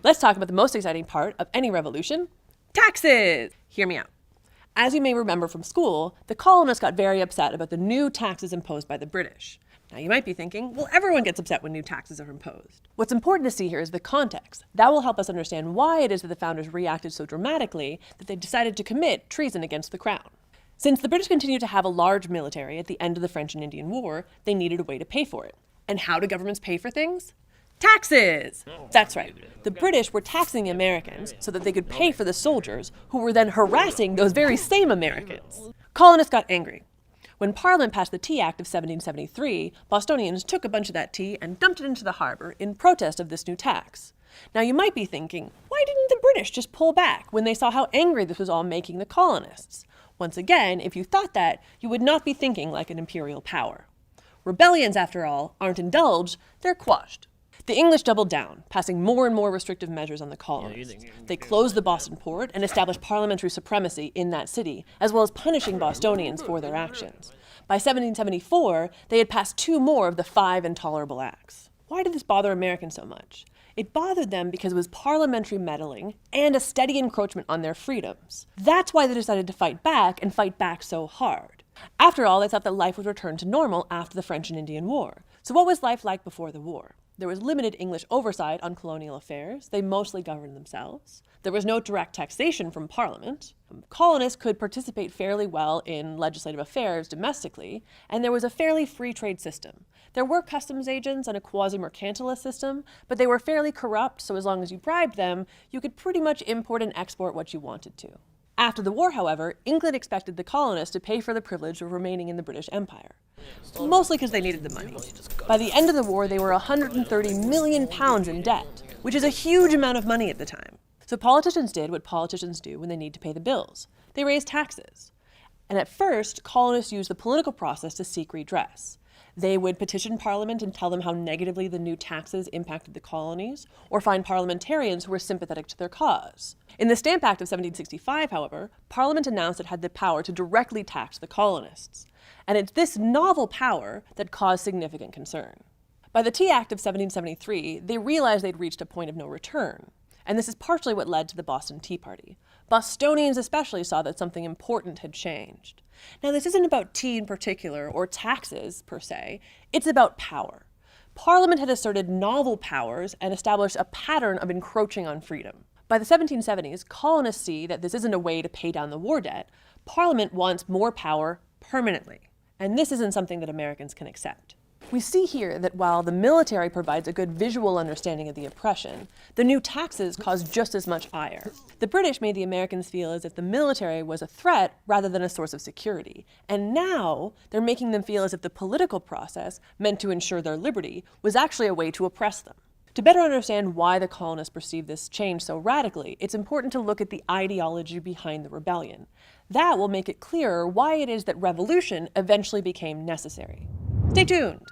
Let's talk about the most exciting part of any revolution: taxes! Hear me out. As you may remember from school, the colonists got very upset about the new taxes imposed by the British. Now you might be thinking, well, everyone gets upset when new taxes are imposed. What's important to see here is the context. That will help us understand why it is that the founders reacted so dramatically that they decided to commit treason against the crown. Since the British continued to have a large military at the end of the French and Indian War, they needed a way to pay for it. And how do governments pay for things? Taxes! That's right. The British were taxing the Americans so that they could pay for the soldiers who were then harassing those very same Americans. Colonists got angry. When Parliament passed the Tea Act of 1773, Bostonians took a bunch of that tea and dumped it into the harbor in protest of this new tax. Now you might be thinking, why didn't the British just pull back when they saw how angry this was all making the colonists? Once again, if you thought that, you would not be thinking like an imperial power. Rebellions, after all, aren't indulged, they're quashed. The English doubled down, passing more and more restrictive measures on the colonists. They closed the Boston port and established parliamentary supremacy in that city, as well as punishing Bostonians for their actions. By 1774, they had passed 2 more of the 5 intolerable acts. Why did this bother Americans so much? It bothered them because it was parliamentary meddling and a steady encroachment on their freedoms. That's why they decided to fight back, and fight back so hard. After all, they thought that life would return to normal after the French and Indian War. So what was life like before the war? There was limited English oversight on colonial affairs. They mostly governed themselves. There was no direct taxation from Parliament. Colonists could participate fairly well in legislative affairs domestically, and there was a fairly free trade system. There were customs agents and a quasi-mercantilist system, but they were fairly corrupt, so as long as you bribed them, you could pretty much import and export what you wanted to. After the war, however, England expected the colonists to pay for the privilege of remaining in the British Empire, mostly because they needed the money. By the end of the war, they were £130 million in debt, which is a huge amount of money at the time. So politicians did what politicians do when they need to pay the bills. They raised taxes. And at first, colonists used the political process to seek redress. They would petition Parliament and tell them how negatively the new taxes impacted the colonies, or find parliamentarians who were sympathetic to their cause. In the Stamp Act of 1765, however, Parliament announced it had the power to directly tax the colonists. And it's this novel power that caused significant concern. By the Tea Act of 1773, they realized they'd reached a point of no return. And this is partially what led to the Boston Tea Party. Bostonians especially saw that something important had changed. Now, this isn't about tea in particular, or taxes per se, it's about power. Parliament had asserted novel powers and established a pattern of encroaching on freedom. By the 1770s, colonists see that this isn't a way to pay down the war debt. Parliament wants more power permanently. And this isn't something that Americans can accept. We see here that while the military provides a good visual understanding of the oppression, the new taxes cause just as much ire. The British made the Americans feel as if the military was a threat rather than a source of security. And now they're making them feel as if the political process, meant to ensure their liberty, was actually a way to oppress them. To better understand why the colonists perceived this change so radically, it's important to look at the ideology behind the rebellion. That will make it clearer why it is that revolution eventually became necessary. Stay tuned!